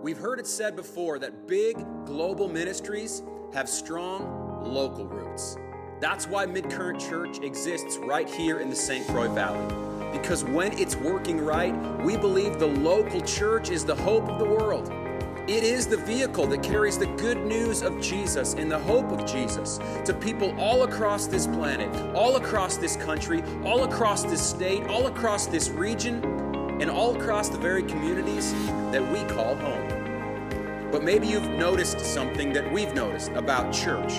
We've heard it said before that big global ministries have strong local roots. That's why Midcurrent Church exists right here in the St. Croix Valley. Because when it's working right, we believe the local church is the hope of the world. It is the vehicle that carries the good news of Jesus and the hope of Jesus to people all across this planet, all across this country, all across this state, all across this region, and all across the very communities that we call home. But maybe you've noticed something that we've noticed about church.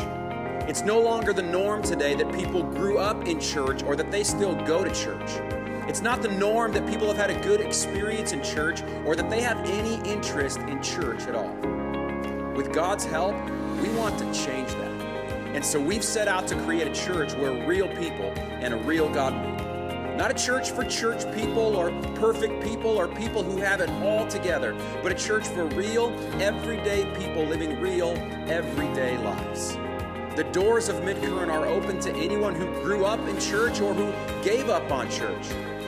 It's no longer the norm today that people grew up in church or that they still go to church. It's not the norm that people have had a good experience in church or that they have any interest in church at all. With God's help, we want to change that. And so we've set out to create a church where real people and a real God meet. Not a church for church people or perfect people or people who have it all together, but a church for real, everyday people living real, everyday lives. The doors of Midcurrent are open to anyone who grew up in church or who gave up on church.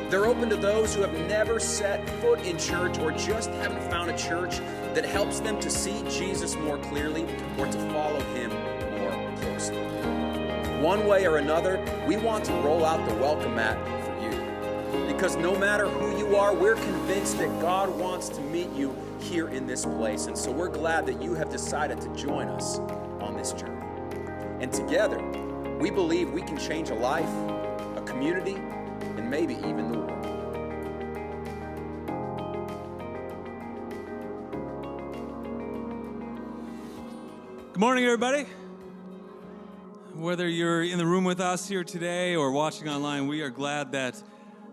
They're open to those who have never set foot in church or just haven't found a church that helps them to see Jesus more clearly or to follow him more closely. One way or another, we want to roll out the welcome mat for you. Because no matter who you are, we're convinced that God wants to meet you here in this place. And so we're glad that you have decided to join us on this journey. And together, we believe we can change a life, a community, and maybe even the world. Good morning, everybody. Whether you're in the room with us here today or watching online, we are glad that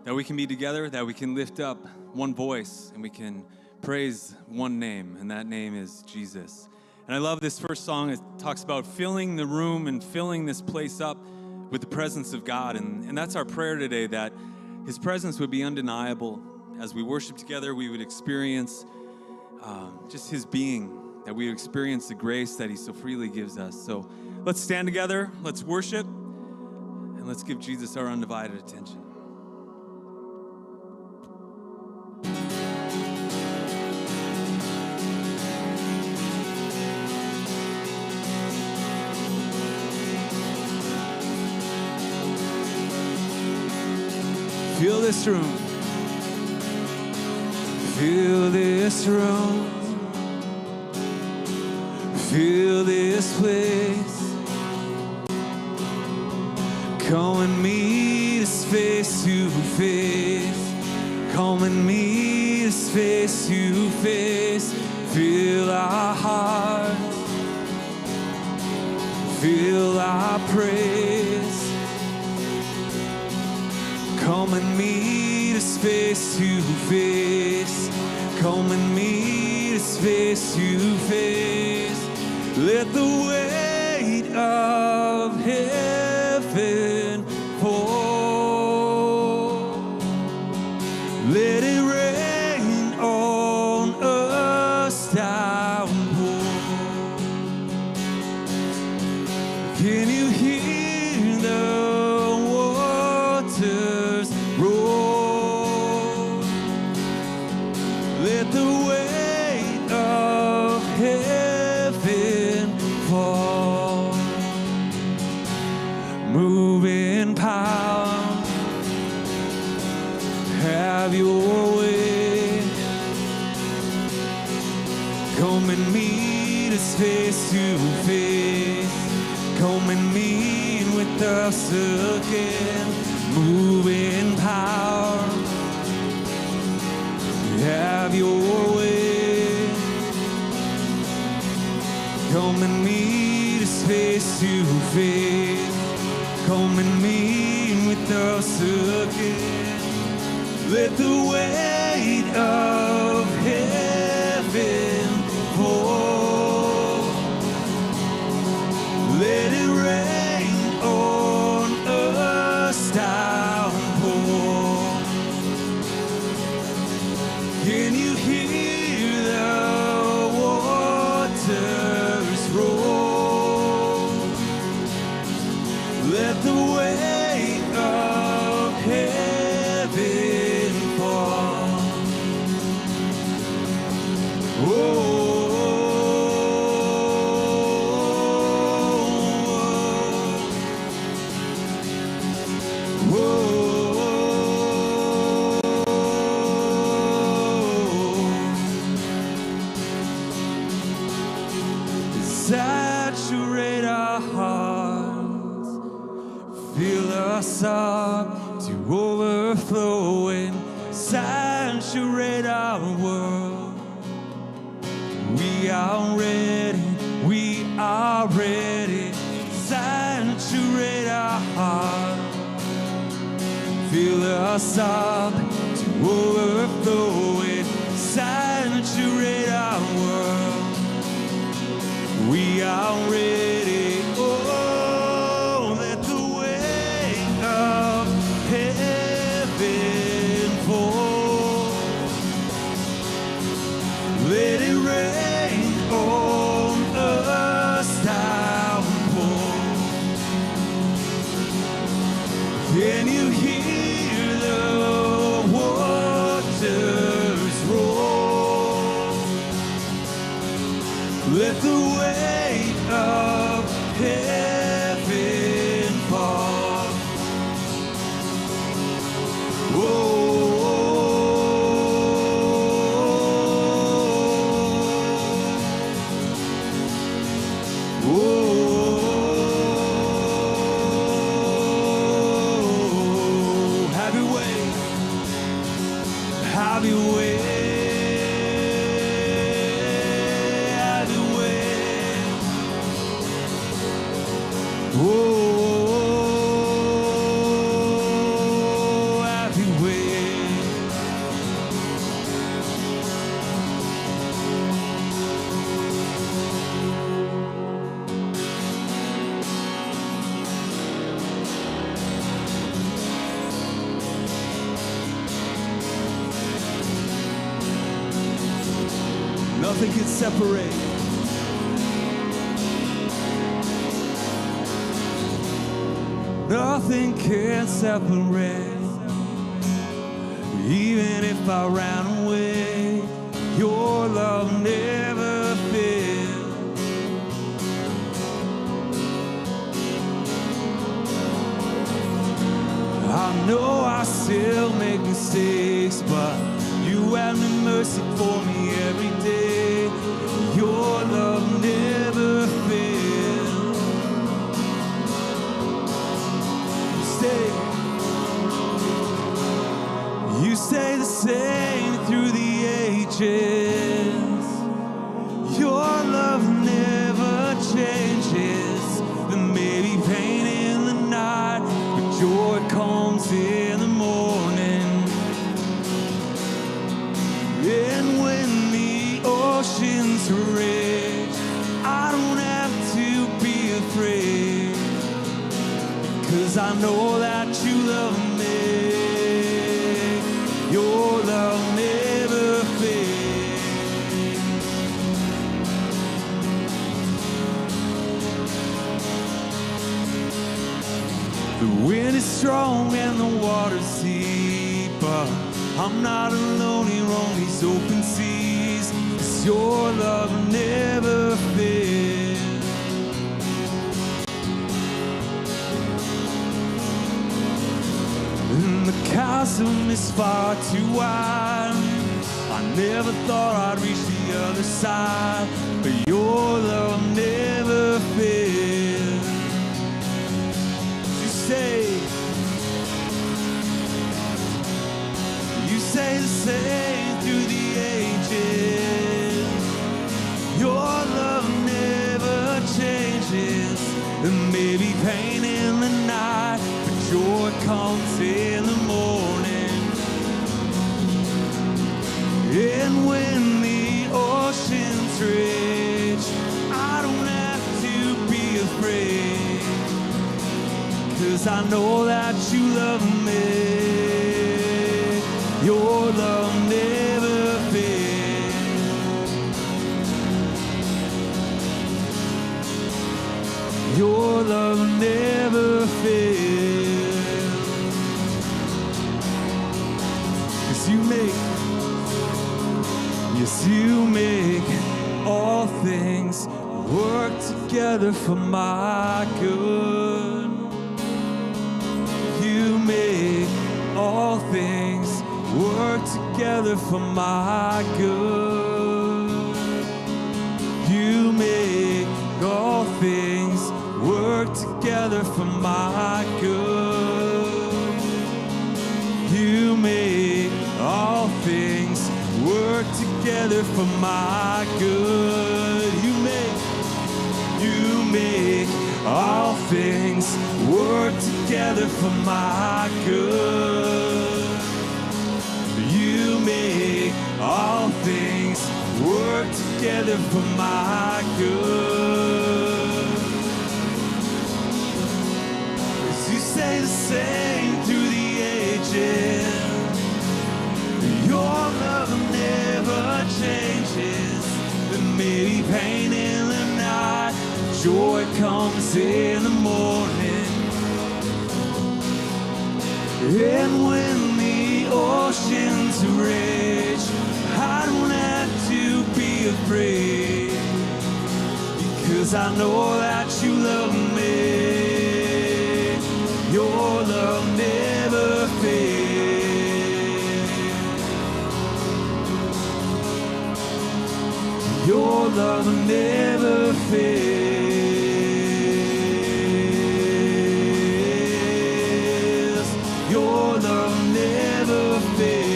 we can be together, that we can lift up one voice, and we can praise one name, and that name is Jesus. And I love this first song. It talks about filling the room and filling this place up with the presence of God. And that's our prayer today, that his presence would be undeniable. As we worship together, we would experience just his being, that we would experience the grace that he so freely gives us. So let's stand together, let's worship, and let's give Jesus our undivided attention. Fill this room. Fill this room. Fill this place. Come and meet us face to face. Come and meet us face to face. Fill our hearts. Fill our praise. Come and meet us face to face. Come and meet us face to face. Let the weight of heaven fall. Let it rain on us downpour. Can you hear the waters roar? Let the weight of heaven fall. Move in power. Have your way. Come and meet us face to face. Come and meet with us again. Move in power. Have your way. Come and meet us face to face. Come and meet with us again. Let the weight of heaven fall. Let it rain on us downpour. Can you hear the waters roar? Let the weight of heaven fall. Oh. Fill us up to overflowing, saturate our world. We are ready, saturate our heart. Fill us up to overflowing, saturate our world. We are ready, oh, let the weight of heaven fall. Let it rain on us downpour. Can you hear the waters roar? Let the weight of heaven fall. Whoa. Have your way, have your way, have your way. Oh, have your way. Nothing can separate. Nothing can separate. Even if I ran away, your love never failed. I know I still make mistakes, but you have no mercy for me every day. Your love never fails. You stay the same through the ages. Your love never changes. There may be pain in the night, but joy comes in the morning. And when the oceans rage, I don't have to be afraid, 'cause I know that you love me. Your love never fails. The wind is strong and the water's deep, but I'm not alone here on these open seas, 'cause your love never fails. And the chasm is far too wide. I never thought I'd reach the other side, but your love never fails. You stay the same through the ages. Your love never changes. There may be pain in the night, but joy comes in the morning. And when the oceans rage, I don't have to be afraid, 'cause I know that you love me. Your love never fails. Your love never fails. 'Cause you make all things work together for my good. You make all things work together for my good. You make all things work together together for my good. You make all things work together for my good. You make all things work together for my good. You make all things work together for my good. 'Cause you stay the same through the ages. Your love never changes. There may be pain in the night, joy comes in the morning. And when the oceans rage, I don't have to be afraid, because I know that you love me. Your love never fades. Your love never fades. Your love never fades.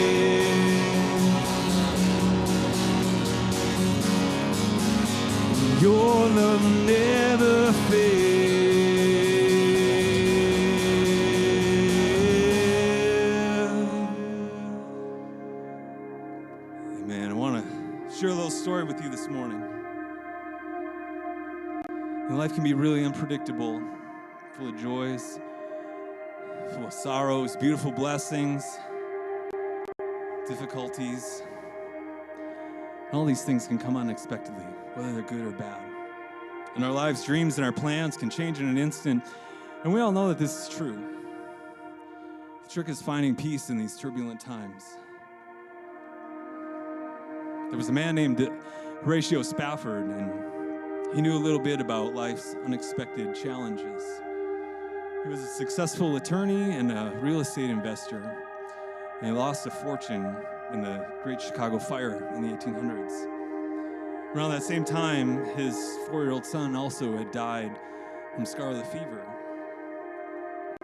Your love never fails. Amen. I want to share a little story with you this morning. And life can be really unpredictable, full of joys, full of sorrows, beautiful blessings, difficulties. And all these things can come unexpectedly, whether they're good or bad. In our lives, dreams and our plans can change in an instant, and we all know that this is true. The trick is finding peace in these turbulent times. There was a man named Horatio Spafford, and he knew a little bit about life's unexpected challenges. He was a successful attorney and a real estate investor, and he lost a fortune in the Great Chicago Fire in the 1800s. Around that same time, his 4-year-old son also had died from scarlet fever.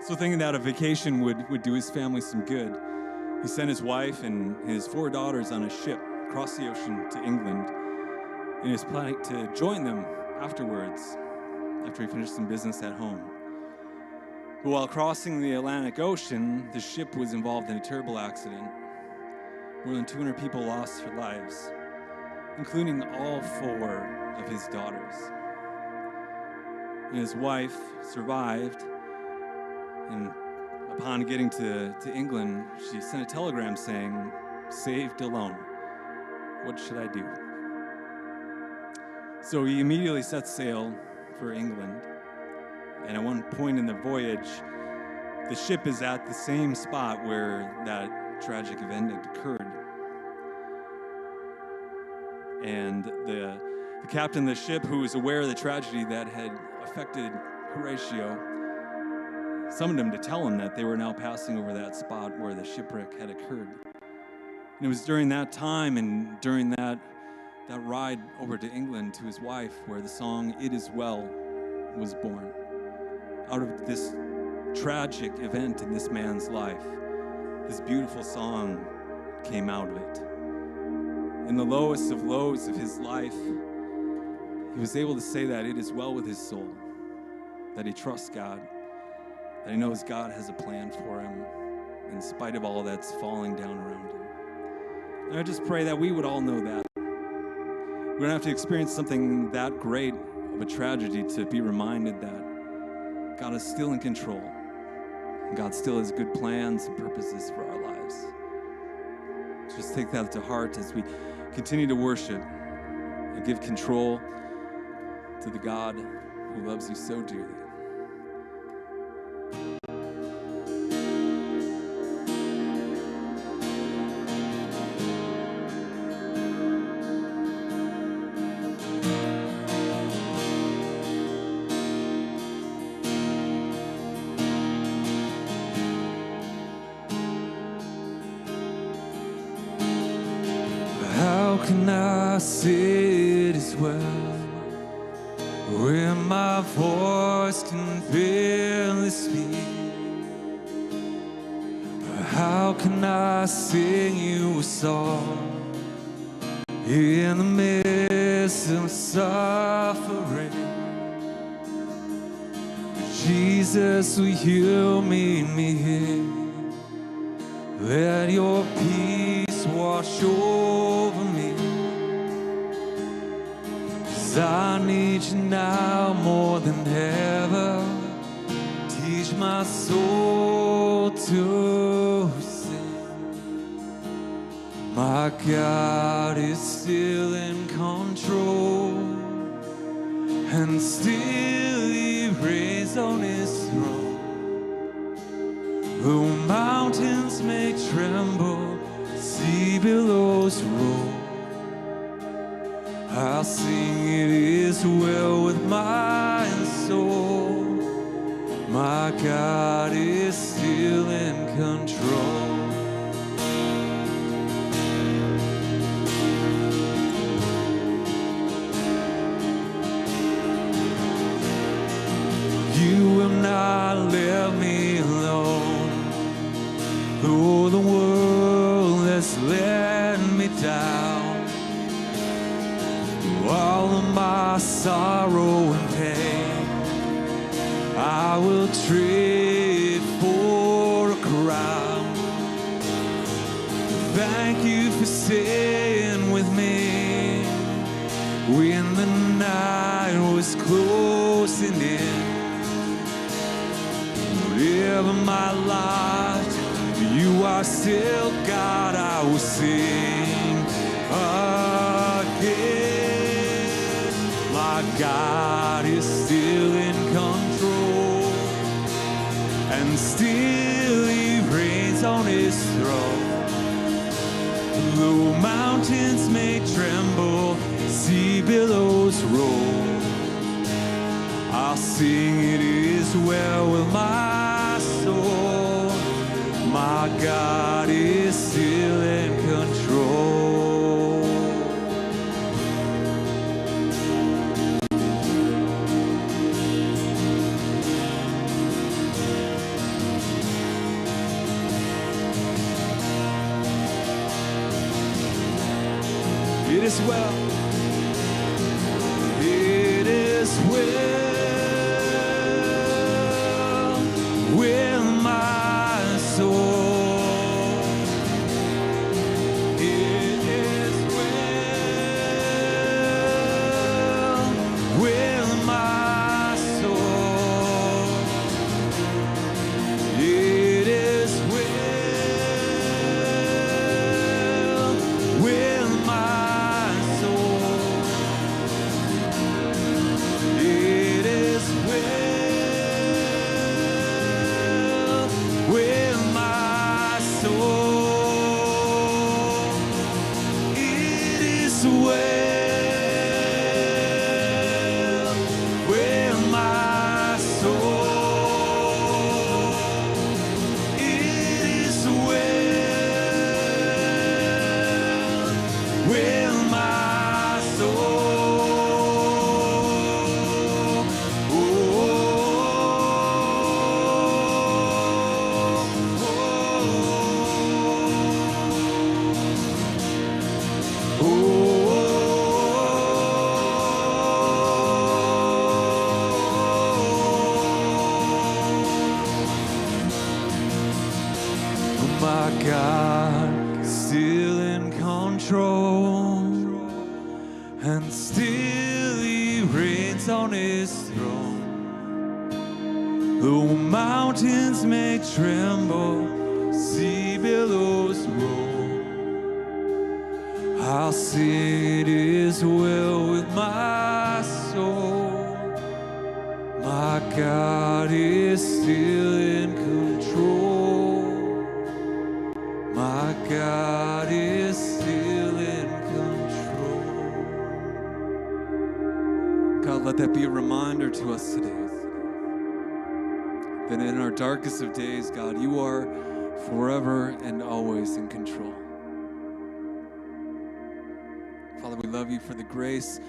So thinking that a vacation would do his family some good, he sent his wife and his 4 daughters on a ship across the ocean to England, and he was planning to join them afterwards, after he finished some business at home. But while crossing the Atlantic Ocean, the ship was involved in a terrible accident. More than 200 people lost their lives, including all 4 of his daughters. And his wife survived, and upon getting to England, she sent a telegram saying, "Saved alone. What should I do?" So he immediately set sail for England. And at one point in the voyage, the ship is at the same spot where that tragic event had occurred. And the captain of the ship, who was aware of the tragedy that had affected Horatio, summoned him to tell him that they were now passing over that spot where the shipwreck had occurred. And it was during that time and during that ride over to England to his wife where the song "It Is Well" was born. Out of this tragic event in this man's life, this beautiful song came out of it. In the lowest of lows of his life, he was able to say that it is well with his soul, that he trusts God, that he knows God has a plan for him in spite of all that's falling down around him. And I just pray that we would all know that. We don't have to experience something that great of a tragedy to be reminded that God is still in control. And God still has good plans and purposes for our lives. Just take that to heart as we continue to worship and give control to the God who loves you so dearly. How can I say it as well when my voice voice can barely speak. How can I sing you a song in the midst of suffering? Jesus, will you meet me here? Let your peace wash over me. 'Cause I need you now more than ever. Teach my soul to sing. My God is still in control, and still He reigns on His throne. Though mountains may tremble, sea billows roll, I'll sing it is well with my soul. My God is still in control. You will not let me alone, though the world has let me down. All of my sorrow and pain I will trade for a crown. Thank you for staying with me when the night was closing in. Whatever my lot, you are still God. I will sing again. My God is still in control, and still He reigns on His throne. Though mountains may tremble, sea billows roll, I'll sing it is well with my soul. My God is still in control. It is well. It is well with my soul. It is well with my soul. It is well with my soul. It is well with my soul. It is well with my soul. It is well with my soul. My God is still in control, and still He reigns on His throne. Though mountains may tremble, sea billows roll, I'll sing it is well with my soul. My God is still in control. My God is still in control. God, let that be a reminder to us today that in our darkest of days, God, you are forever and always in control. Father, we love you for the grace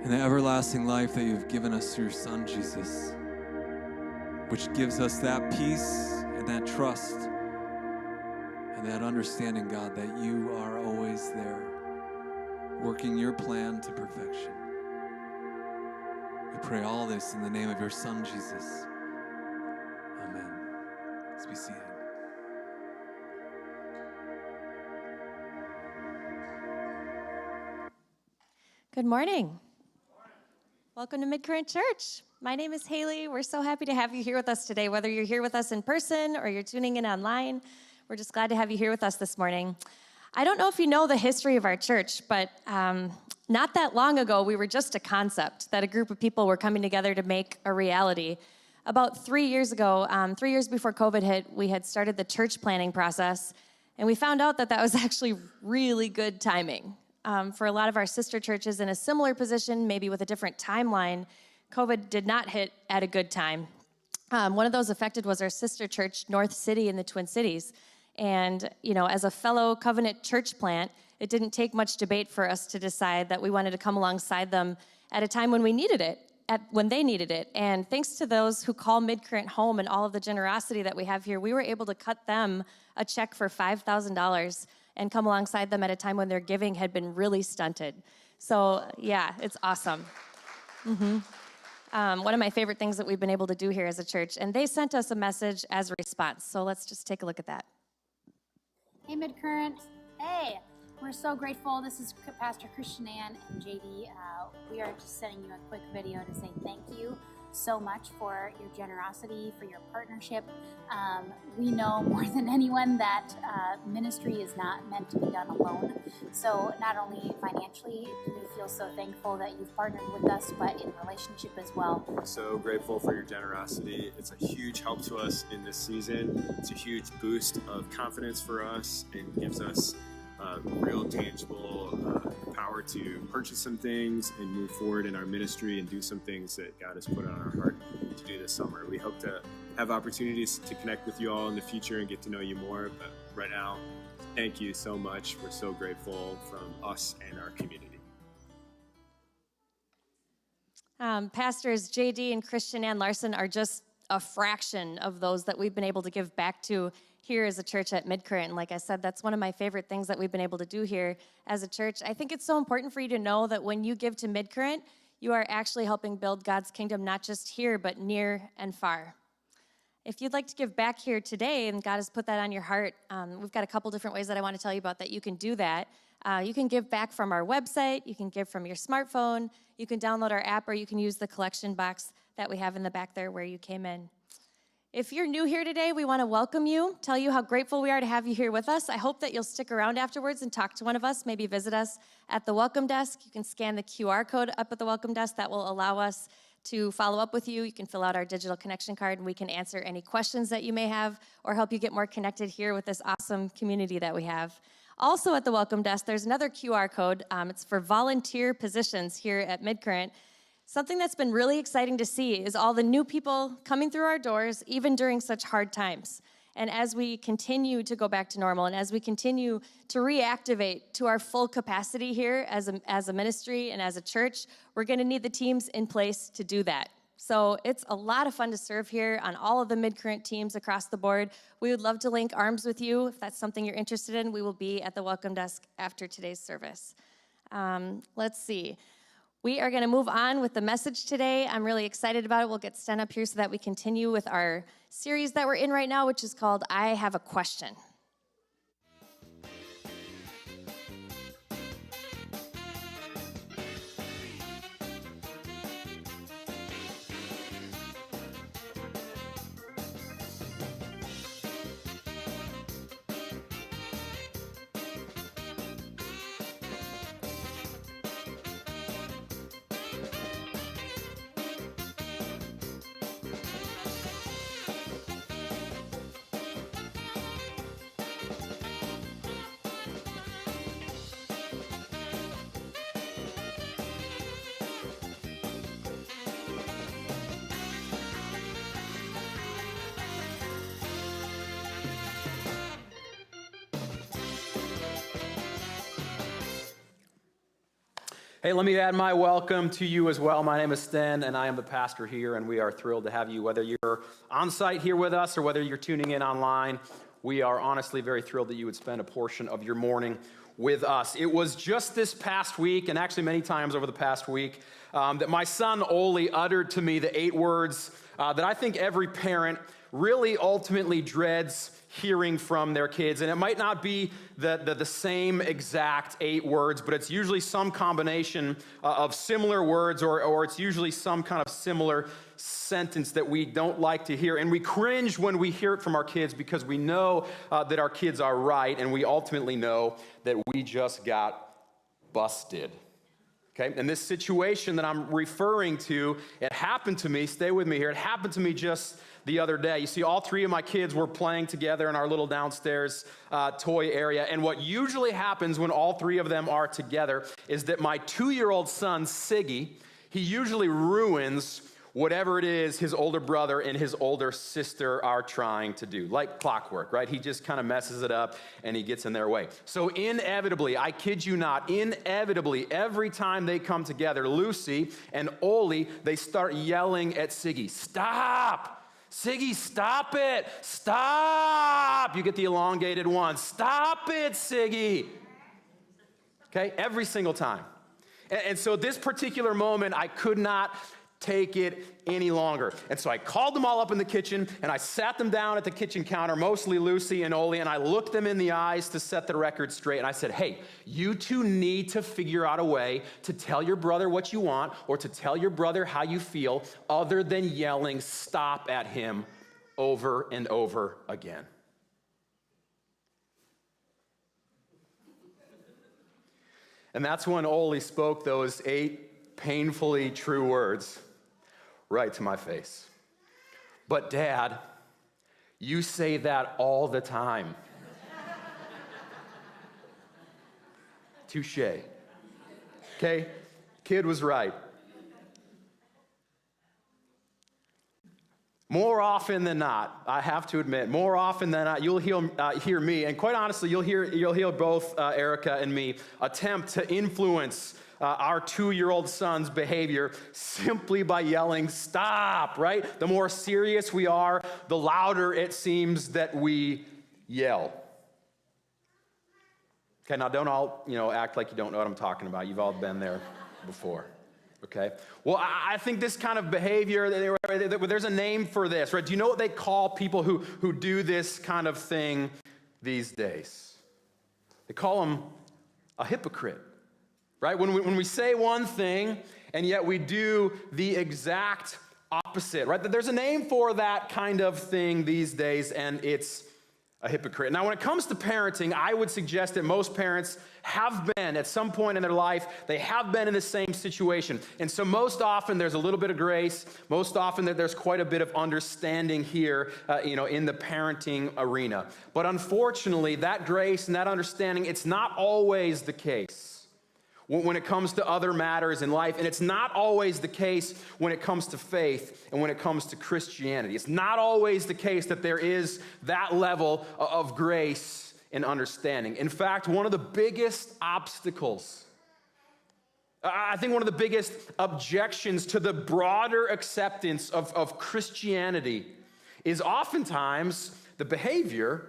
and the everlasting life that you've given us through your Son, Jesus, which gives us that peace and that trust and that understanding, God, that you are always there, working your plan to perfection. We pray all this in the name of your Son, Jesus. Amen. Let's be seated. Good morning. Welcome to Midcurrent Church. My name is Haley. We're so happy to have you here with us today, whether you're here with us in person or you're tuning in online. We're just glad to have you here with us this morning. I don't know if you know the history of our church, but not that long ago, we were just a concept that a group of people were coming together to make a reality. About 3 years ago, 3 years before COVID hit, we had started the church planning process, and we found out that that was actually really good timing. For a lot of our sister churches in a similar position, maybe with a different timeline, COVID did not hit at a good time. One of those affected was our sister church, North City in the Twin Cities. And, as a fellow covenant church plant, it didn't take much debate for us to decide that we wanted to come alongside them at a time when we needed it, when they needed it. And thanks to those who call Midcurrent home and all of the generosity that we have here, we were able to cut them a check for $5,000 and come alongside them at a time when their giving had been really stunted. So, yeah, it's awesome. One of my favorite things that we've been able to do here as a church, and they sent us a message as a response. So let's just take a look at that. Hey, Midcurrent. Hey, we're so grateful. This is Pastor Christian Ann and JD. We are just sending you a quick video to say thank you so much for your generosity, for your partnership. We know more than anyone that ministry is not meant to be done alone. So not only financially do we feel so thankful that you've partnered with us, but in relationship as well. So grateful for your generosity. It's a huge help to us in this season. It's a huge boost of confidence for us and gives us real tangible power to purchase some things and move forward in our ministry and do some things that God has put on our heart to do this summer. We hope to have opportunities to connect with you all in the future and get to know you more, but right now, thank you so much. We're so grateful from us and our community. Pastors JD and Christian Ann Larson are just a fraction of those that we've been able to give back to here as a church at Midcurrent. And like I said, that's one of my favorite things that we've been able to do here as a church. I think it's so important for you to know that when you give to Midcurrent, you are actually helping build God's kingdom, not just here, but near and far. If you'd like to give back here today, and God has put that on your heart, we've got a couple different ways that I want to tell you about that you can do that. You can give back from our website, you can give from your smartphone, you can download our app, or you can use the collection box that we have in the back there where you came in. If you're new here today, we want to welcome you, tell you how grateful we are to have you here with us. I hope that you'll stick around afterwards and talk to one of us, maybe visit us at the welcome desk. You can scan the QR code up at the welcome desk. That will allow us to follow up with you. You can fill out our digital connection card, and we can answer any questions that you may have or help you get more connected here with this awesome community that we have. Also at the welcome desk, there's another QR code. It's for volunteer positions here at Midcurrent. Something that's been really exciting to see is all the new people coming through our doors, even during such hard times. And as we continue to go back to normal, and as we continue to reactivate to our full capacity here as a ministry and as a church, we're going to need the teams in place to do that. So it's a lot of fun to serve here on all of the Midcurrent teams across the board. We would love to link arms with you. If that's something you're interested in, we will be at the welcome desk after today's service. Let's see. We are going to move on with the message today. I'm really excited about it. We'll get Sten up here so that we continue with our series that we're in right now, which is called I Have a Question. Hey, let me add my welcome to you as well. My name is Sten, and I am the pastor here, and we are thrilled to have you, whether you're on site here with us or whether you're tuning in online. We are honestly very thrilled that you would spend a portion of your morning with us. It was just this past week, and actually many times over the past week, that my son Oli uttered to me the 8 words that I think every parent really ultimately dreads hearing from their kids. And it might not be the same exact 8 words, but it's usually some combination of similar words, or it's usually some kind of similar sentence that we don't like to hear. And we cringe when we hear it from our kids because we know that our kids are right, and we ultimately know that we just got busted. Okay, and this situation that I'm referring to, it happened to me, stay with me here, it happened to me just the other day. You see, all 3 of my kids were playing together in our little downstairs toy area, and what usually happens when all 3 of them are together is that my 2-year-old son, Siggy, he usually ruins whatever it is his older brother and his older sister are trying to do, like clockwork, right? He just kind of messes it up and he gets in their way. So inevitably, I kid you not, inevitably, every time they come together, Lucy and Oli, they start yelling at Siggy, "Stop! Siggy, stop it! Stop!" You get the elongated one. "Stop it, Siggy!" Okay, every single time. And so this particular moment, I could not take it any longer. And so I called them all up in the kitchen, and I sat them down at the kitchen counter, mostly Lucy and Oli, and I looked them in the eyes to set the record straight, and I said, "Hey, you two need to figure out a way to tell your brother what you want or to tell your brother how you feel other than yelling 'stop' at him over and over again." And that's when Oli spoke those 8 painfully true words right to my face. "But Dad, you say that all the time." Touché. Okay, kid was right. More often than not, I have to admit, more often than not, you'll hear me, and quite honestly, you'll hear both Erica and me attempt to influence our 2-year-old son's behavior simply by yelling "stop," right? The more serious we are, the louder it seems that we yell. Okay, now don't all, act like you don't know what I'm talking about. You've all been there before. Okay? Well, I think this kind of behavior, there's a name for this, right? Do you know what they call people who do this kind of thing these days? They call them a hypocrite, right? When we say one thing and yet we do the exact opposite, right? There's a name for that kind of thing these days, and it's a hypocrite. Now, when it comes to parenting, I would suggest that most parents have been, at some point in their life, they have been in the same situation. And so most often there's a little bit of grace. Most often there's quite a bit of understanding here, in the parenting arena. But unfortunately, that grace and that understanding, it's not always the case when it comes to other matters in life, and it's not always the case when it comes to faith and when it comes to Christianity. It's not always the case that there is that level of grace and understanding. In fact, one of the biggest obstacles, I think one of the biggest objections to the broader acceptance of Christianity is oftentimes the behavior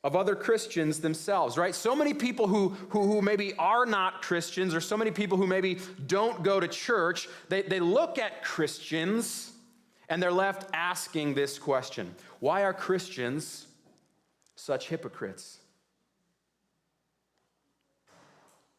of other Christians themselves, right? So many people who maybe are not Christians, or so many people who maybe don't go to church, they look at Christians and they're left asking this question: why are Christians such hypocrites?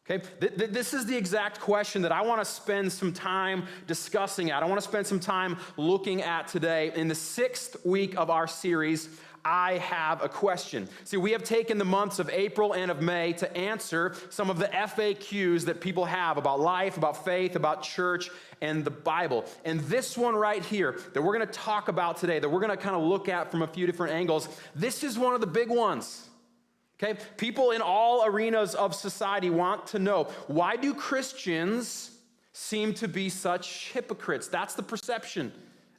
Okay, this is the exact question that I want to spend some time discussing at. I want to spend some time looking at today. In the 6th week of our series, I Have a Question. See, we have taken the months of April and of May to answer some of the FAQs that people have about life, about faith, about church, and the Bible. And this one right here that we're going to talk about today, that we're going to kind of look at from a few different angles, this is one of the big ones. Okay? People in all arenas of society want to know, why do Christians seem to be such hypocrites? That's the perception,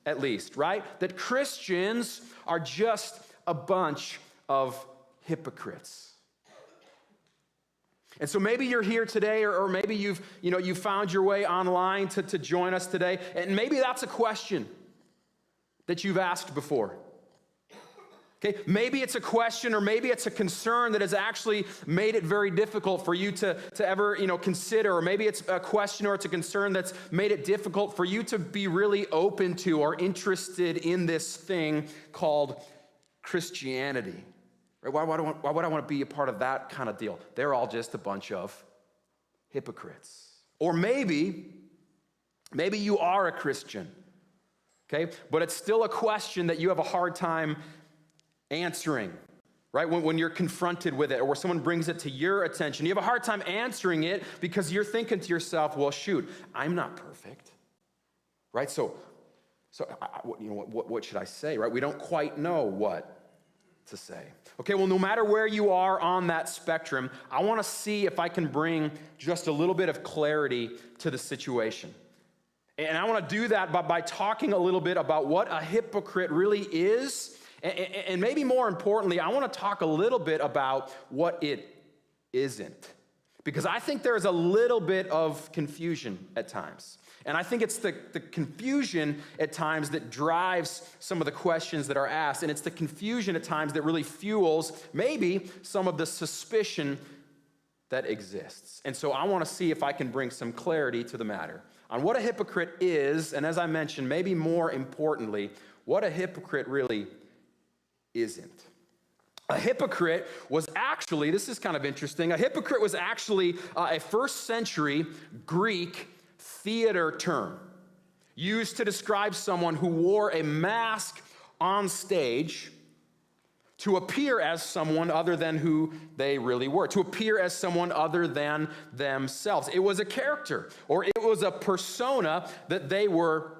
at least, right? That Christians are just a bunch of hypocrites. And so maybe you're here today, or maybe you found your way online to join us today, and maybe that's a question that you've asked before. Okay, maybe it's a question, or maybe it's a concern that has actually made it very difficult for you to ever consider, or maybe it's a question or it's a concern that's made it difficult for you to be really open to or interested in this thing called Christianity. Right? Why would I want to be a part of that kind of deal? They're all just a bunch of hypocrites. Or maybe you are a Christian, okay? But it's still a question that you have a hard time answering, right? When you're confronted with it, or where someone brings it to your attention, you have a hard time answering it because you're thinking to yourself, well, shoot, I'm not perfect, right? So what should I say, right? We don't quite know what to say. Okay, well, no matter where you are on that spectrum, I want to see if I can bring just a little bit of clarity to the situation. And I want to do that by talking a little bit about what a hypocrite really is, and maybe more importantly, I want to talk a little bit about what it isn't. Because I think there's a little bit of confusion at times. And I think it's the confusion at times that drives some of the questions that are asked. And it's the confusion at times that really fuels maybe some of the suspicion that exists. And so I want to see if I can bring some clarity to the matter on what a hypocrite is, and as I mentioned, maybe more importantly, what a hypocrite really isn't. A hypocrite was actually, this is kind of interesting, a hypocrite was actually a first century Greek theater term used to describe someone who wore a mask on stage to appear as someone other than who they really were, to appear as someone other than themselves. It was a character, or it was a persona that they were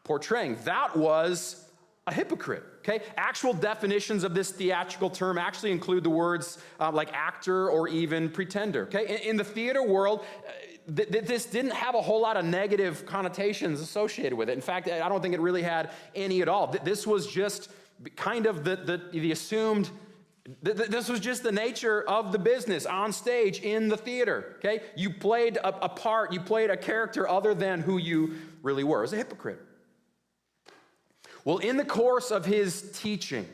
portraying. That was a hypocrite, okay? Actual definitions of this theatrical term actually include the words like actor or even pretender, okay? In the theater world, this didn't have a whole lot of negative connotations associated with it. In fact, I don't think it really had any at all. This was just kind of the assumed, this was just the nature of the business on stage in the theater, okay? You played a part, you played a character other than who you really were. As a hypocrite. Well, in the course of his teaching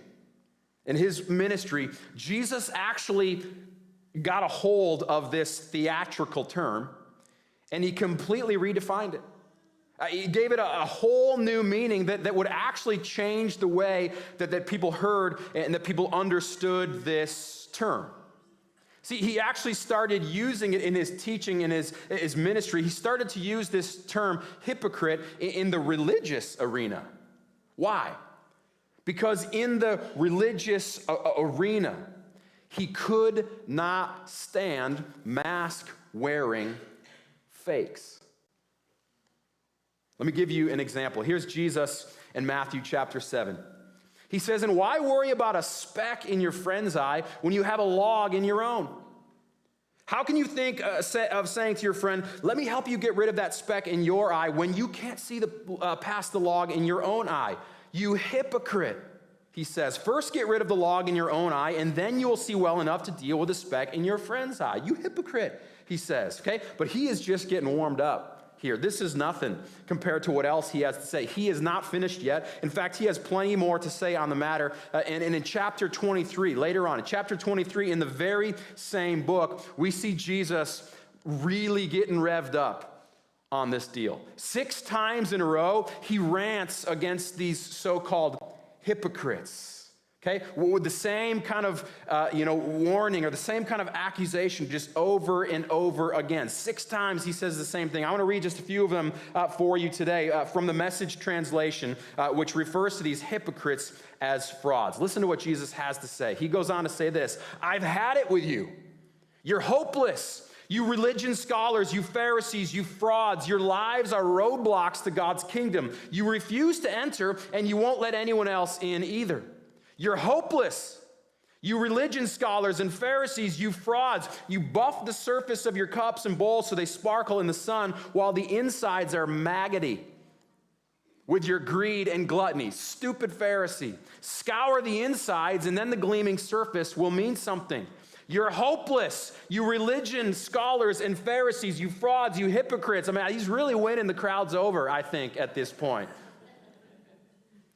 and his ministry, Jesus actually got a hold of this theatrical term, and he completely redefined it. He gave it a whole new meaning that would actually change the way that people heard and that people understood this term. See, he actually started using it in his teaching, in his ministry. He started to use this term hypocrite in the religious arena. Why? Because in the religious arena, he could not stand mask-wearing fakes. Let me give you an example. Here's Jesus in Matthew chapter 7. He says, "And why worry about a speck in your friend's eye when you have a log in your own? How can you think of saying to your friend, 'Let me help you get rid of that speck in your eye,' when you can't see past the log in your own eye? You hypocrite," he says. "First get rid of the log in your own eye, and then you will see well enough to deal with the speck in your friend's eye." You hypocrite, he says, okay? But he is just getting warmed up here. This is nothing compared to what else he has to say. He is not finished yet. In fact, he has plenty more to say on the matter. And in chapter 23, later on, in chapter 23, in the very same book, we see Jesus really getting revved up on this deal. 6 times in a row, he rants against these so-called hypocrites. Okay, with the same kind of warning or the same kind of accusation just over and over again. 6 times he says the same thing. I want to read just a few of them for you today from the Message translation, which refers to these hypocrites as frauds. Listen to what Jesus has to say. He goes on to say this: "I've had it with you. You're hopeless. You religion scholars, you Pharisees, you frauds, your lives are roadblocks to God's kingdom. You refuse to enter, and you won't let anyone else in either. You're hopeless. You religion scholars and Pharisees, you frauds, you buff the surface of your cups and bowls so they sparkle in the sun, while the insides are maggoty with your greed and gluttony. Stupid Pharisee. Scour the insides, and then the gleaming surface will mean something. You're hopeless, you religion scholars and Pharisees, you frauds, you hypocrites. I mean, he's really winning the crowds over, I think, at this point.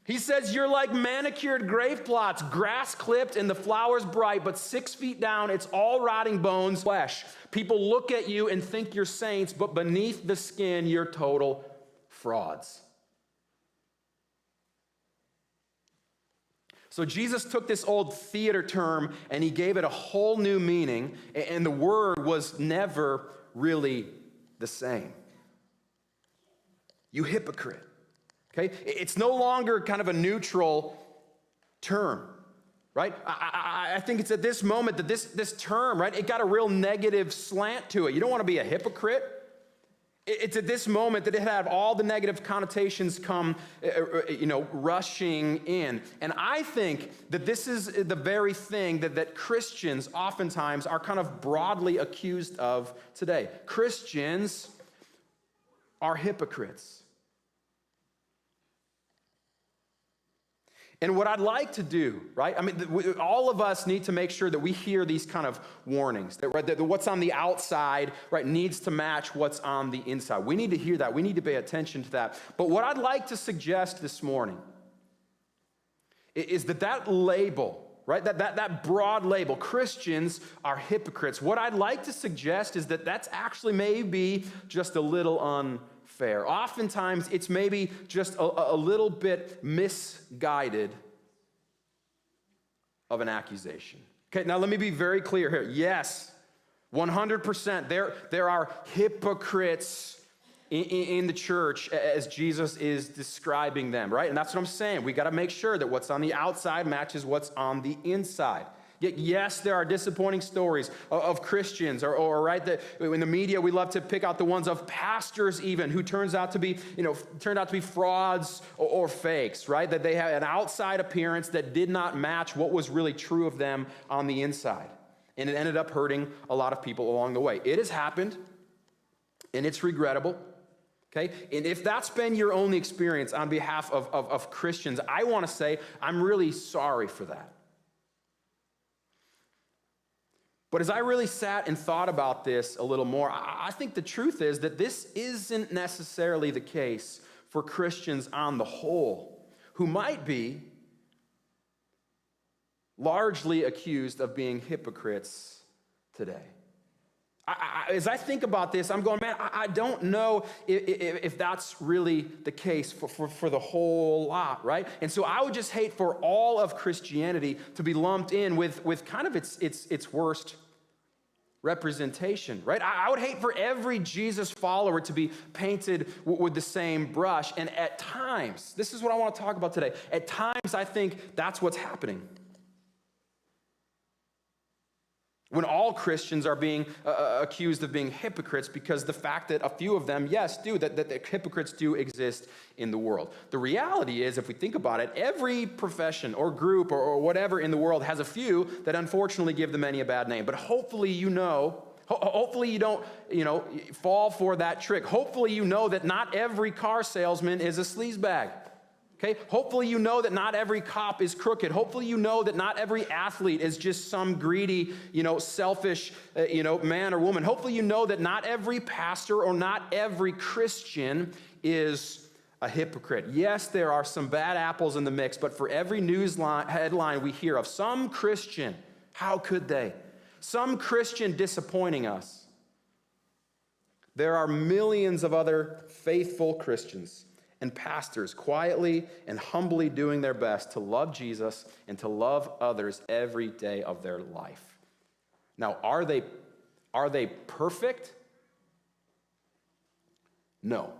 He says, you're like manicured grave plots, grass clipped and the flowers bright, but 6 feet down, it's all rotting bones, flesh. People look at you and think you're saints, but beneath the skin, you're total frauds. So Jesus took this old theater term and he gave it a whole new meaning, and the word was never really the same. You hypocrite. Okay? It's no longer kind of a neutral term, right? I think it's at this moment that this term, right, it got a real negative slant to it. You don't want to be a hypocrite. It's at this moment that it had all the negative connotations come, rushing in. And I think that this is the very thing that Christians oftentimes are kind of broadly accused of today. Christians are hypocrites. And what I'd like to do, right? I mean, all of us need to make sure that we hear these kind of warnings, that what's on the outside, right, needs to match what's on the inside. We need to hear that. We need to pay attention to that. But what I'd like to suggest this morning is that label, right, that broad label, Christians are hypocrites. What I'd like to suggest is that that's actually maybe just a little unfair. Oftentimes, it's maybe just a little bit misguided of an accusation. Okay, now let me be very clear here. Yes, 100%, there are hypocrites in the church as Jesus is describing them, right? And that's what I'm saying. We got to make sure that what's on the outside matches what's on the inside. Yes, there are disappointing stories of Christians, or right, that in the media we love to pick out the ones of pastors even who turned out to be frauds or fakes, right? That they had an outside appearance that did not match what was really true of them on the inside, and it ended up hurting a lot of people along the way. It has happened, and it's regrettable. Okay, and if that's been your only experience on behalf of Christians, I want to say I'm really sorry for that. But as I really sat and thought about this a little more, I think the truth is that this isn't necessarily the case for Christians on the whole, who might be largely accused of being hypocrites today. As I think about this, I'm going, man, I don't know if that's really the case for the whole lot, right? And so I would just hate for all of Christianity to be lumped in with kind of its worst representation, right? I would hate for every Jesus follower to be painted with the same brush. And at times, this is what I want to talk about today. At times, I think that's what's happening. When all Christians are being accused of being hypocrites, because the fact that a few of them, yes, that the hypocrites do exist in the world. The reality is, if we think about it, every profession or group or whatever in the world has a few that unfortunately give the many a bad name. But hopefully you don't, fall for that trick. Hopefully you know that not every car salesman is a sleazebag. Okay, hopefully you know that not every cop is crooked. Hopefully you know that not every athlete is just some greedy, selfish, man or woman. Hopefully you know that not every pastor or not every Christian is a hypocrite. Yes, there are some bad apples in the mix, but for every news headline we hear of some Christian, how could they? Some Christian disappointing us. There are millions of other faithful Christians and pastors quietly and humbly doing their best to love Jesus and to love others every day of their life. Now, are they perfect? No.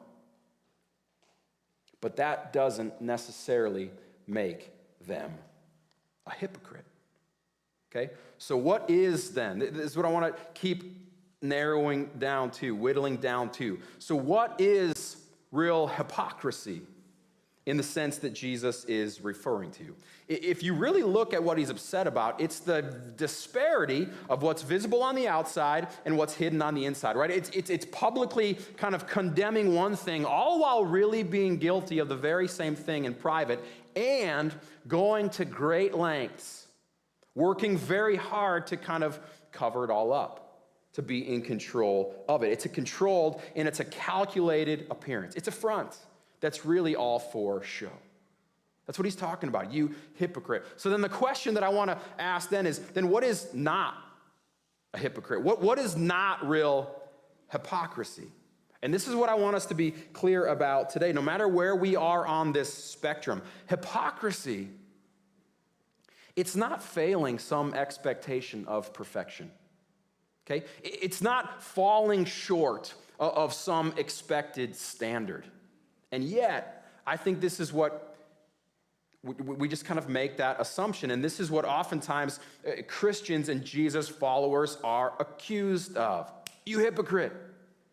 But that doesn't necessarily make them a hypocrite. Okay? So what is then? This is what I want to keep narrowing down to, whittling down to. So what is real hypocrisy in the sense that Jesus is referring to? If you really look at what he's upset about, it's the disparity of what's visible on the outside and what's hidden on the inside, right? It's publicly kind of condemning one thing, all while really being guilty of the very same thing in private, and going to great lengths, working very hard to kind of cover it all up, to be in control of it. It's a controlled and it's a calculated appearance. It's a front that's really all for show. That's what he's talking about, you hypocrite. So then the question that I want to ask then is, then what is not a hypocrite? What is not real hypocrisy? And this is what I want us to be clear about today. No matter where we are on this spectrum, hypocrisy, it's not failing some expectation of perfection. Okay? It's not falling short of some expected standard. And yet, I think this is what we just kind of make that assumption. And this is what oftentimes Christians and Jesus followers are accused of. You hypocrite,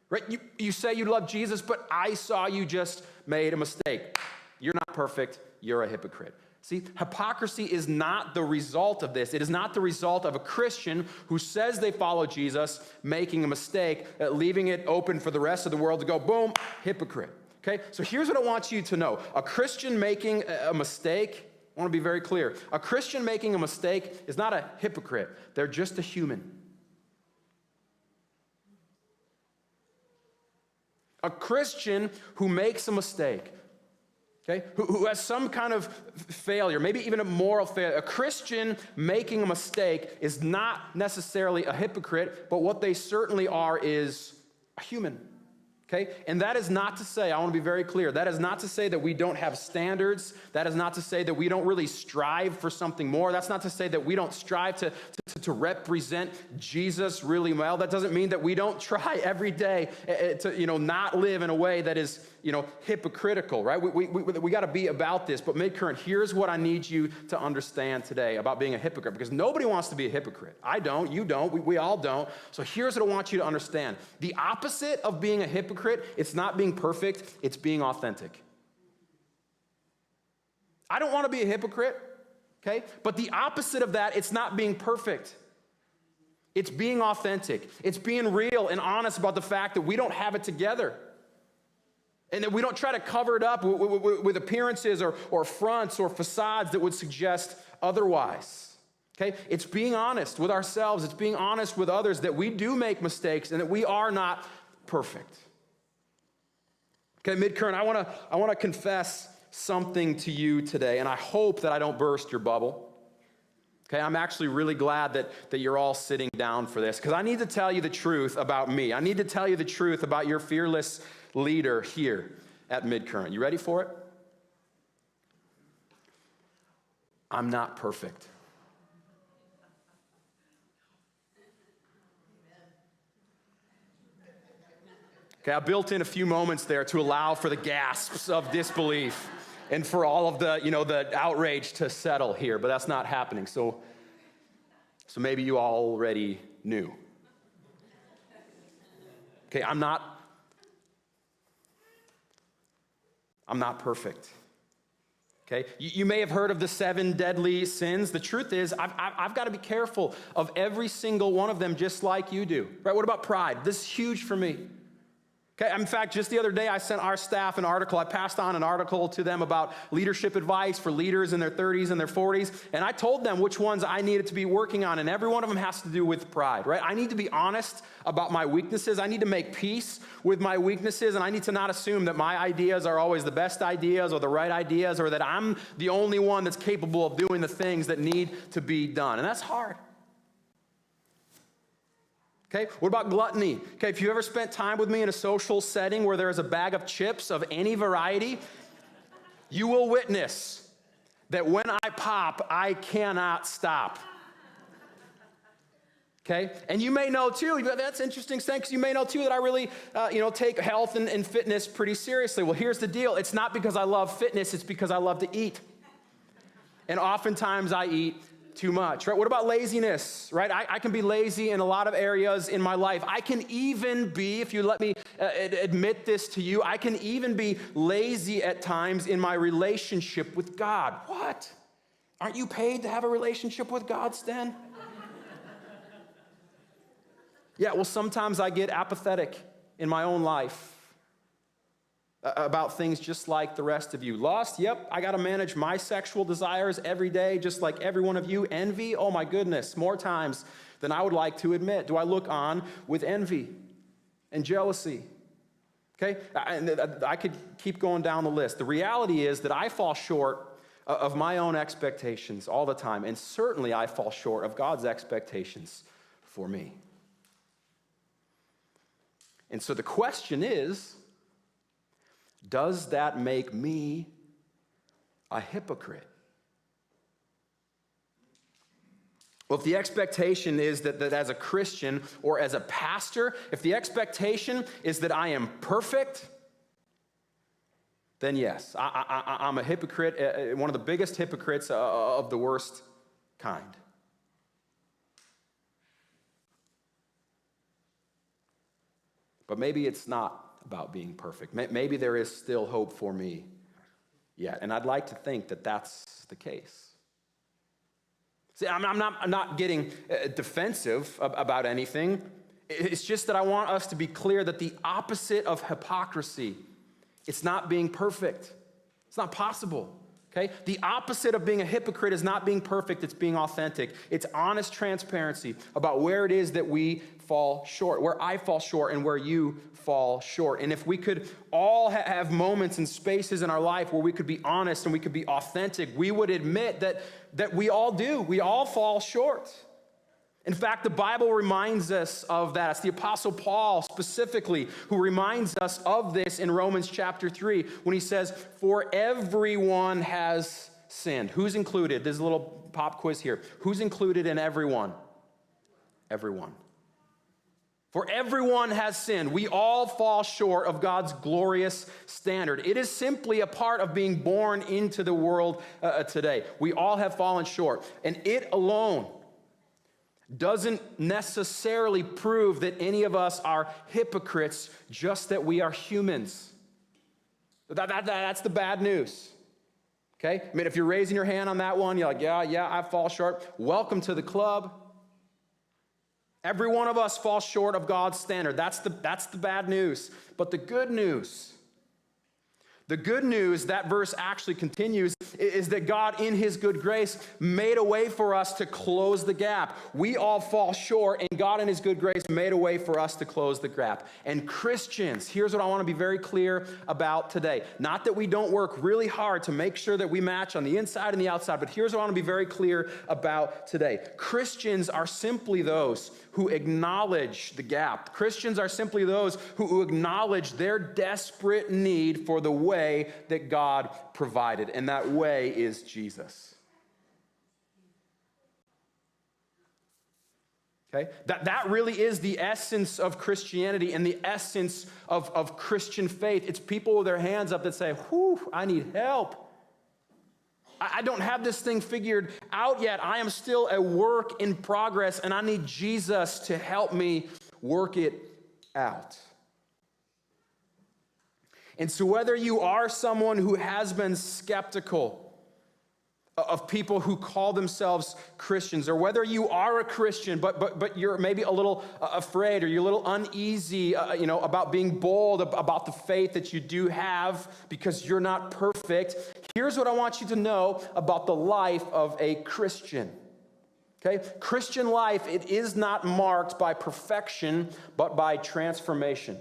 right? You say you love Jesus, but I saw you just made a mistake. You're not perfect. You're a hypocrite. See, hypocrisy is not the result of this. It is not the result of a Christian who says they follow Jesus making a mistake, leaving it open for the rest of the world to go, boom, hypocrite. Okay, so here's what I want you to know. A Christian making a mistake, I want to be very clear. A Christian making a mistake is not a hypocrite. They're just a human. A Christian who makes a mistake, okay, who has some kind of failure, maybe even a moral failure. A Christian making a mistake is not necessarily a hypocrite, but what they certainly are is a human. Okay, and that is not to say, I want to be very clear, that is not to say that we don't have standards. That is not to say that we don't really strive for something more. That's not to say that we don't strive to represent Jesus really well. That doesn't mean that we don't try every day to not live in a way that is hypocritical, right? We got to be about this. But Midcurrent, here's what I need you to understand today about being a hypocrite, because nobody wants to be a hypocrite. I don't, you don't, we all don't. So here's what I want you to understand. The opposite of being a hypocrite, it's not being perfect, it's being authentic. I don't want to be a hypocrite, okay? But the opposite of that, it's not being perfect. It's being authentic. It's being real and honest about the fact that we don't have it together. And that we don't try to cover it up with appearances or fronts or facades that would suggest otherwise. Okay? It's being honest with ourselves. It's being honest with others that we do make mistakes and that we are not perfect. Okay, Midcurrent, I want to confess something to you today, and I hope that I don't burst your bubble. Okay, I'm actually really glad that you're all sitting down for this, because I need to tell you the truth about me. I need to tell you the truth about your fearless leader here at Midcurrent. You ready for it? I'm not perfect. Okay, I built in a few moments there to allow for the gasps of disbelief and for all of the outrage to settle here, but that's not happening. So maybe you already knew. Okay, I'm not perfect. Okay, you may have heard of the 7 deadly sins. The truth is, I've got to be careful of every single one of them, just like you do. Right? What about pride? This is huge for me. Okay, in fact, just the other day, I sent our staff an article. I passed on an article to them about leadership advice for leaders in their 30s and their 40s, and I told them which ones I needed to be working on, and every one of them has to do with pride, right? I need to be honest about my weaknesses. I need to make peace with my weaknesses, and I need to not assume that my ideas are always the best ideas or the right ideas, or that I'm the only one that's capable of doing the things that need to be done, and that's hard. Okay, what about gluttony? Okay, if you ever spent time with me in a social setting where there is a bag of chips of any variety, you will witness that when I pop, I cannot stop. Okay, and you may know too, that's interesting, because you may know too that I really, take health and fitness pretty seriously. Well, here's the deal. It's not because I love fitness, it's because I love to eat. And oftentimes I eat too much, right? What about laziness, right? I can be lazy in a lot of areas in my life. I can even be, if you let me admit this to you, I can even be lazy at times in my relationship with God. What? Aren't you paid to have a relationship with God, Stan? Yeah, well, sometimes I get apathetic in my own life. about things just like the rest of you. Lust, yep, I got to manage my sexual desires every day, just like every one of you. Envy, oh my goodness, more times than I would like to admit. Do I look on with envy and jealousy? Okay, I could keep going down the list. The reality is that I fall short of my own expectations all the time, and certainly I fall short of God's expectations for me. And so the question is, does that make me a hypocrite? Well, if the expectation is that as a Christian or as a pastor, if the expectation is that I am perfect, then yes, I'm a hypocrite, one of the biggest hypocrites of the worst kind. But maybe it's not about being perfect. Maybe there is still hope for me yet. And I'd like to think that that's the case. See, I'm not getting defensive about anything. It's just that I want us to be clear that the opposite of hypocrisy, it's not being perfect. It's not possible. Okay? The opposite of being a hypocrite is not being perfect, it's being authentic. It's honest transparency about where it is that we fall short, where I fall short and where you fall short. And if we could all have moments and spaces in our life where we could be honest and we could be authentic, we would admit that we all do. We all fall short. In fact, the Bible reminds us of that. It's the Apostle Paul specifically who reminds us of this in Romans chapter 3 when he says, "For everyone has sinned." Who's included? There's a little pop quiz here. Who's included in everyone? Everyone. For everyone has sinned. We all fall short of God's glorious standard. It is simply a part of being born into the world today. We all have fallen short. And it alone doesn't necessarily prove that any of us are hypocrites, just that we are humans. That's the bad news. Okay? I mean, if you're raising your hand on that one, you're like, yeah, I fall short. Welcome to the club. Every one of us falls short of God's standard. That's the bad news. But the good news, that verse actually continues, is that God, in his good grace, made a way for us to close the gap. We all fall short, and God, in his good grace, made a way for us to close the gap. And Christians, here's what I want to be very clear about today. Not that we don't work really hard to make sure that we match on the inside and the outside, but here's what I want to be very clear about today. Christians are simply those who acknowledge the gap. Christians are simply those who acknowledge their desperate need for the way that God provided, and that way is Jesus. Okay? That really is the essence of Christianity and the essence of Christian faith. It's people with their hands up that say, whew, I need help. I don't have this thing figured out yet. I am still a work in progress, and I need Jesus to help me work it out. And so whether you are someone who has been skeptical of people who call themselves Christians, or whether you are a Christian, but you're maybe a little afraid, or you're a little uneasy, about being bold about the faith that you do have because you're not perfect, here's what I want you to know about the life of a Christian. Okay? Christian life, it is not marked by perfection, but by transformation.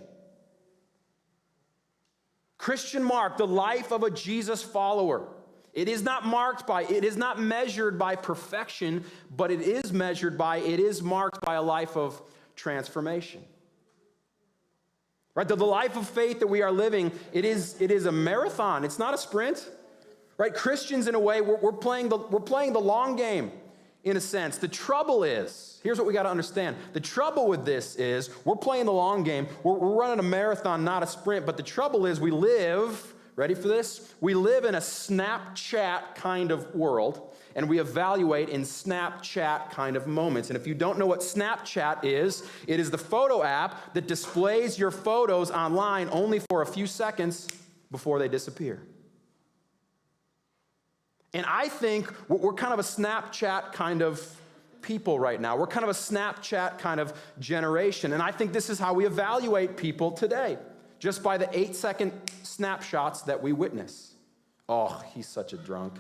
Christian mark, the life of a Jesus follower. It is not measured by perfection, but it is marked by a life of transformation. Right? The life of faith that we are living, it is a marathon. It's not a sprint. Right? Christians, in a way, we're playing the long game, in a sense. The trouble is, here's what we got to understand. The trouble with this is we're playing the long game. We're running a marathon, not a sprint. But the trouble is we live, ready for this? We live in a Snapchat kind of world, and we evaluate in Snapchat kind of moments. And if you don't know what Snapchat is, it is the photo app that displays your photos online only for a few seconds before they disappear. And I think we're kind of a Snapchat kind of people right now. We're kind of a Snapchat kind of generation. And I think this is how we evaluate people today. just by the 8-second snapshots that we witness. Oh, he's such a drunk.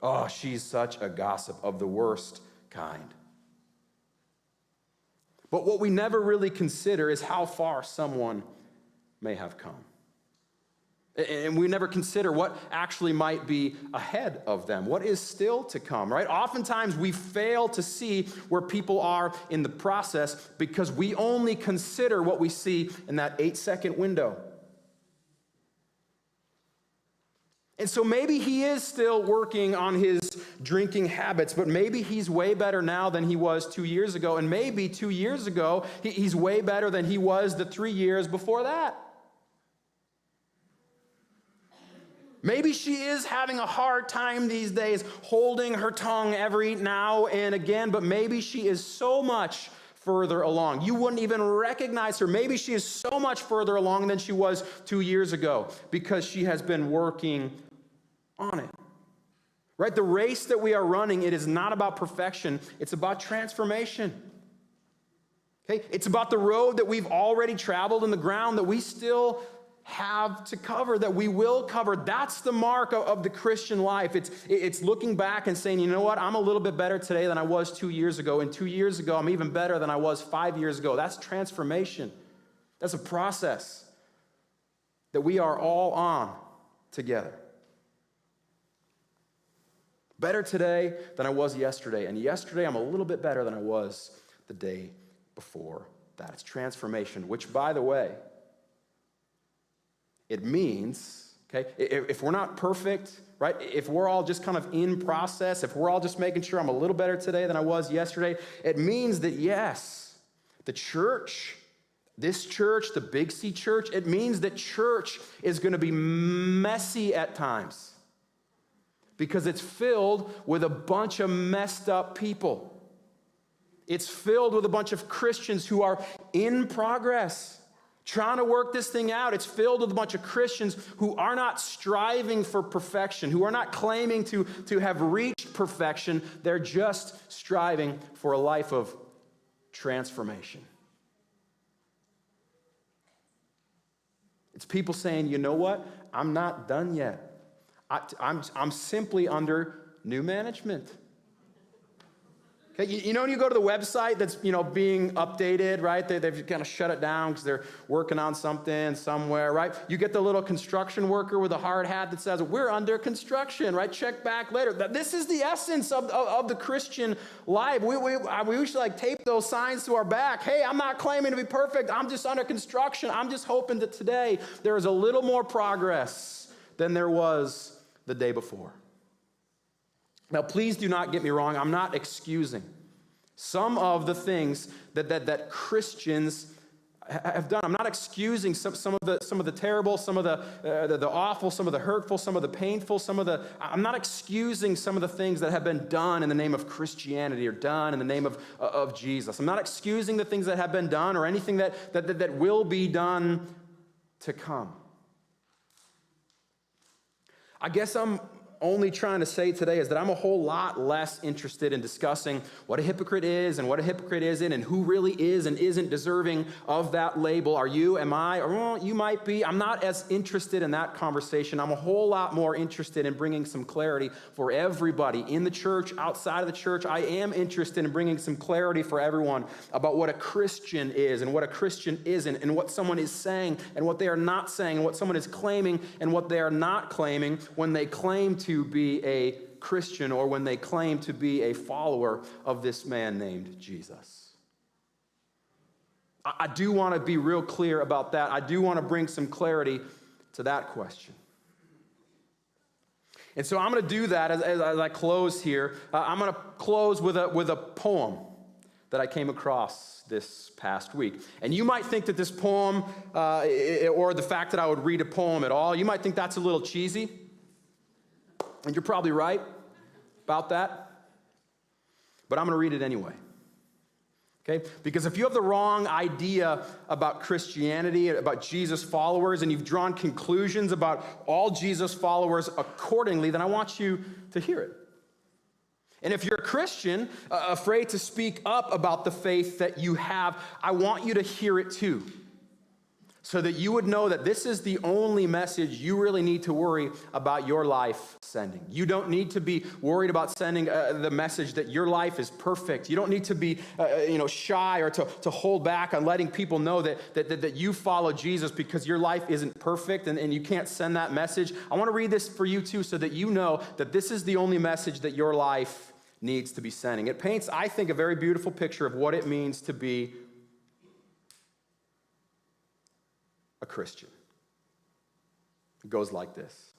Oh, she's such a gossip of the worst kind. But what we never really consider is how far someone may have come. And we never consider what actually might be ahead of them, what is still to come, right? Oftentimes we fail to see where people are in the process because we only consider what we see in that 8-second window. And so maybe he is still working on his drinking habits, but maybe he's way better now than he was 2 years ago. And maybe 2 years ago, he's way better than he was the 3 years before that. Maybe she is having a hard time these days holding her tongue every now and again, but maybe she is so much further along. You wouldn't even recognize her. Maybe she is so much further along than she was 2 years ago because she has been working on it. Right? The race that we are running, it is not about perfection. It's about transformation. Okay? It's about the road that we've already traveled and the ground that we still have to cover, that we will cover. That's the mark of the Christian life. It's looking back and saying, you know what, I'm a little bit better today than I was 2 years ago, and 2 years ago, I'm even better than I was 5 years ago. That's transformation. That's a process that we are all on together. Better today than I was yesterday, and yesterday I'm a little bit better than I was the day before that. It's transformation, which, by the way, it means, okay, if we're not perfect, right, if we're all just kind of in process, if we're all just making sure I'm a little better today than I was yesterday, it means that, yes, the church, this church, the Big C church, it means that church is going to be messy at times because it's filled with a bunch of messed up people. It's filled with a bunch of Christians who are in progress, trying to work this thing out. It's filled with a bunch of Christians who are not striving for perfection, who are not claiming to have reached perfection. They're just striving for a life of transformation. It's people saying, you know what? I'm not done yet. I'm simply under new management. Okay, you know when you go to the website that's, being updated, right? They've kind of shut it down because they're working on something somewhere, right? You get the little construction worker with a hard hat that says, we're under construction, right? Check back later. This is the essence of the Christian life. We should tape those signs to our back. Hey, I'm not claiming to be perfect. I'm just under construction. I'm just hoping that today there is a little more progress than there was the day before. Now, please do not get me wrong. I'm not excusing some of the things that Christians have done. I'm not excusing some of the terrible, some of the awful, some of the hurtful, some of the painful, I'm not excusing some of the things that have been done in the name of Christianity or done in the name of Jesus. I'm not excusing the things that have been done or anything that will be done to come. I guess I'm only trying to say today is that I'm a whole lot less interested in discussing what a hypocrite is and what a hypocrite isn't and who really is and isn't deserving of that label. Are you? Am I? Or you might be. I'm not as interested in that conversation. I'm a whole lot more interested in bringing some clarity for everybody in the church, outside of the church. I am interested in bringing some clarity for everyone about what a Christian is and what a Christian isn't and what someone is saying and what they are not saying and what someone is claiming and what they are not claiming when they claim to be a Christian or when they claim to be a follower of this man named Jesus. I do want to be real clear about that. I do want to bring some clarity to that question. And so I'm going to do that as I close here. I'm going to close with a poem that I came across this past week. And you might think that this poem, or the fact that I would read a poem at all, you might think that's a little cheesy. And you're probably right about that. But I'm going to read it anyway. Okay? Because if you have the wrong idea about Christianity, about Jesus followers, and you've drawn conclusions about all Jesus followers accordingly, then I want you to hear it. And if you're a Christian, afraid to speak up about the faith that you have, I want you to hear it too. so that you would know that this is the only message you really need to worry about your life sending. You don't need to be worried about sending the message that your life is perfect. You don't need to be shy or to hold back on letting people know that you follow Jesus because your life isn't perfect and you can't send that message. I want to read this for you too so that you know that this is the only message that your life needs to be sending. It paints, I think, a very beautiful picture of what it means to be a Christian. It goes like this.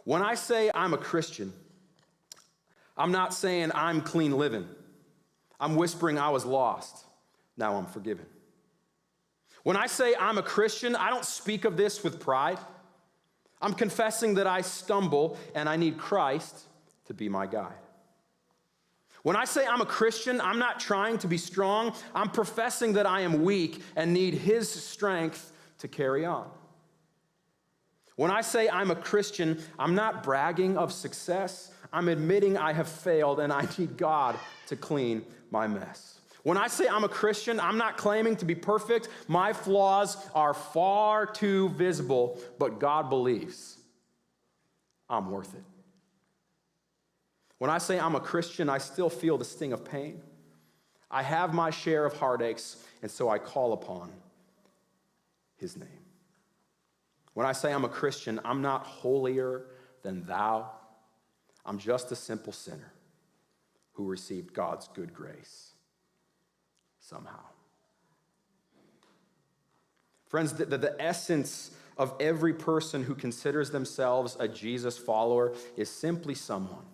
When I say I'm a Christian, I'm not saying I'm clean living. I'm whispering I was lost. Now I'm forgiven. When I say I'm a Christian, I don't speak of this with pride. I'm confessing that I stumble and I need Christ to be my guide. When I say I'm a Christian, I'm not trying to be strong. I'm professing that I am weak and need His strength to carry on. When I say I'm a Christian, I'm not bragging of success. I'm admitting I have failed and I need God to clean my mess. When I say I'm a Christian, I'm not claiming to be perfect. My flaws are far too visible, but God believes I'm worth it. When I say I'm a Christian, I still feel the sting of pain. I have my share of heartaches, and so I call upon His name. When I say I'm a Christian, I'm not holier than thou. I'm just a simple sinner who received God's good grace somehow. Friends, the essence of every person who considers themselves a Jesus follower is simply someone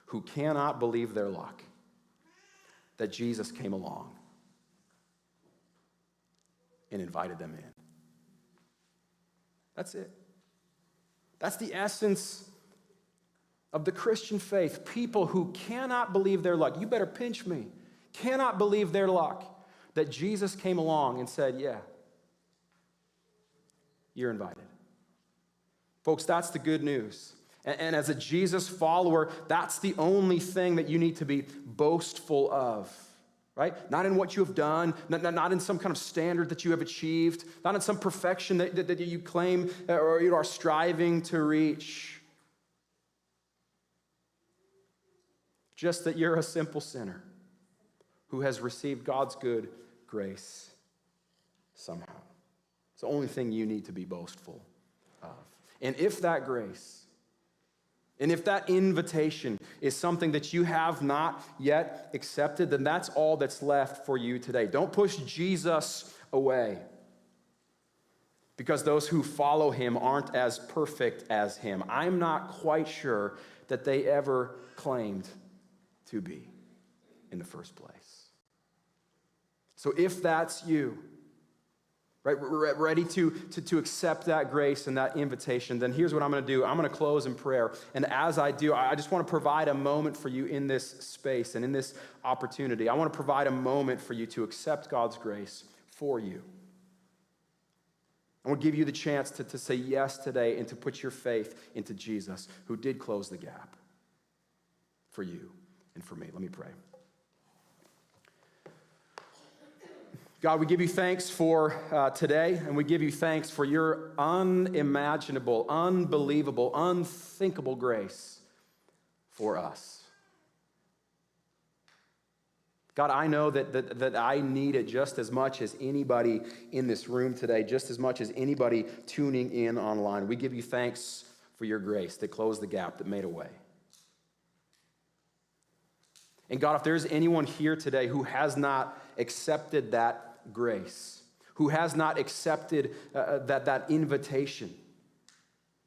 who cannot believe their luck that Jesus came along and invited them in. That's it. That's the essence of the Christian faith. People who cannot believe their luck, you better pinch me, cannot believe their luck that Jesus came along and said, yeah, you're invited. Folks, that's the good news. And as a Jesus follower, that's the only thing that you need to be boastful of, right? Not in what you have done, not in some kind of standard that you have achieved, not in some perfection that you claim or you are striving to reach. Just that you're a simple sinner who has received God's good grace somehow. It's the only thing you need to be boastful of. And if that grace, and if that invitation is something that you have not yet accepted, then that's all that's left for you today. Don't push Jesus away, because those who follow Him aren't as perfect as Him. I'm not quite sure that they ever claimed to be in the first place. So if that's you, right, ready to accept that grace and that invitation, then here's what I'm going to do. I'm going to close in prayer. And as I do, I just want to provide a moment for you in this space and in this opportunity. I want to provide a moment for you to accept God's grace for you. I want to give you the chance to say yes today and to put your faith into Jesus, who did close the gap for you and for me. Let me pray. God, we give you thanks for today, and we give you thanks for your unimaginable, unbelievable, unthinkable grace for us. God, I know that I need it just as much as anybody in this room today, just as much as anybody tuning in online. We give you thanks for your grace that closed the gap, that made a way. And God, if there's anyone here today who has not accepted that grace, who has not accepted that invitation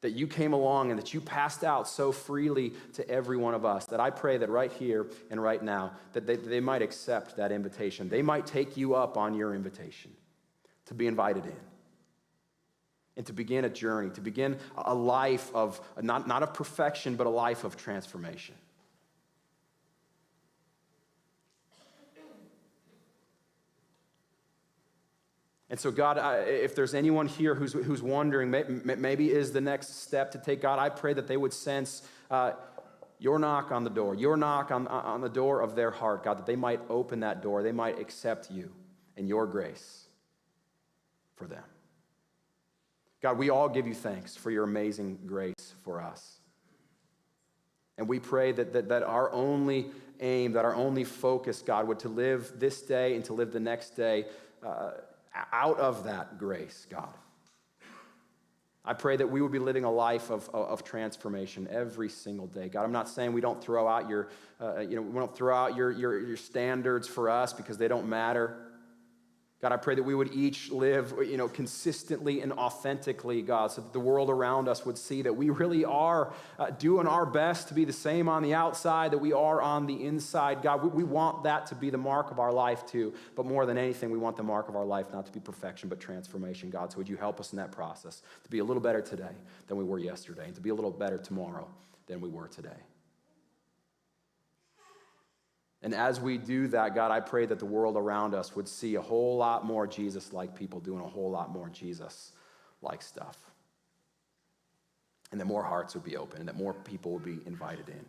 that you came along and that you passed out so freely to every one of us, that I pray that right here and right now, that they might accept that invitation. They might take you up on your invitation to be invited in and to begin a journey, to begin a life of, not of perfection, but a life of transformation. And so, God, if there's anyone here who's wondering, maybe is the next step to take, God, I pray that they would sense your knock on the door, your knock on the door of their heart, God, that they might open that door, they might accept you and your grace for them. God, we all give you thanks for your amazing grace for us. And we pray that our only aim, that our only focus, God, would to live this day and to live the next day out of that grace, God. I pray that we would be living a life of transformation every single day. God, I'm not saying we don't throw out your standards for us because they don't matter. God, I pray that we would each live, consistently and authentically, God, so that the world around us would see that we really are doing our best to be the same on the outside that we are on the inside. God, we want that to be the mark of our life too, but more than anything, we want the mark of our life not to be perfection, but transformation, God. So would you help us in that process to be a little better today than we were yesterday, and to be a little better tomorrow than we were today. And as we do that, God, I pray that the world around us would see a whole lot more Jesus-like people doing a whole lot more Jesus-like stuff. And that more hearts would be open, and that more people would be invited in.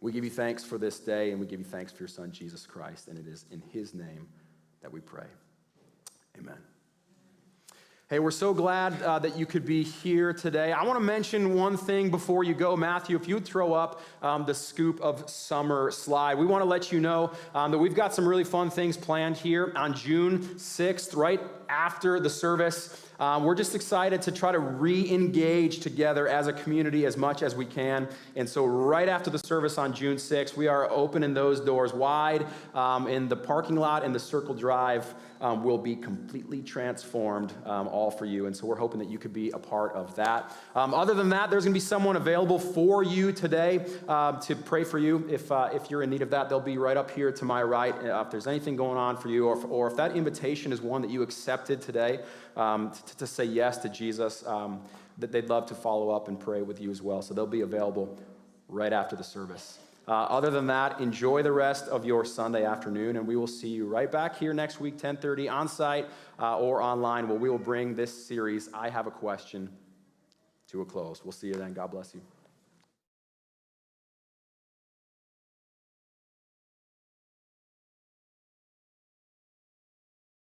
We give you thanks for this day, and we give you thanks for your Son, Jesus Christ, and it is in his name that we pray. Amen. Hey, we're so glad that you could be here today. I want to mention one thing before you go. Matthew, if you would throw up the Scoop of Summer slide. We want to let you know that we've got some really fun things planned here on June 6th, right after the service. We're just excited to try to re-engage together as a community as much as we can. And so right after the service on June 6th, we are opening those doors wide, in the parking lot and the Circle Drive will be completely transformed, all for you. And so we're hoping that you could be a part of that. Other than that, there's going to be someone available for you today to pray for you. If you're in need of that, they'll be right up here to my right. If there's anything going on for you, or if that invitation is one that you accepted today, to say yes to Jesus, that they'd love to follow up and pray with you as well. So they'll be available right after the service. Other than that, enjoy the rest of your Sunday afternoon, and we will see you right back here next week, 10:30, on site or online, where we will bring this series, I Have a Question, to a close. We'll see you then. God bless you.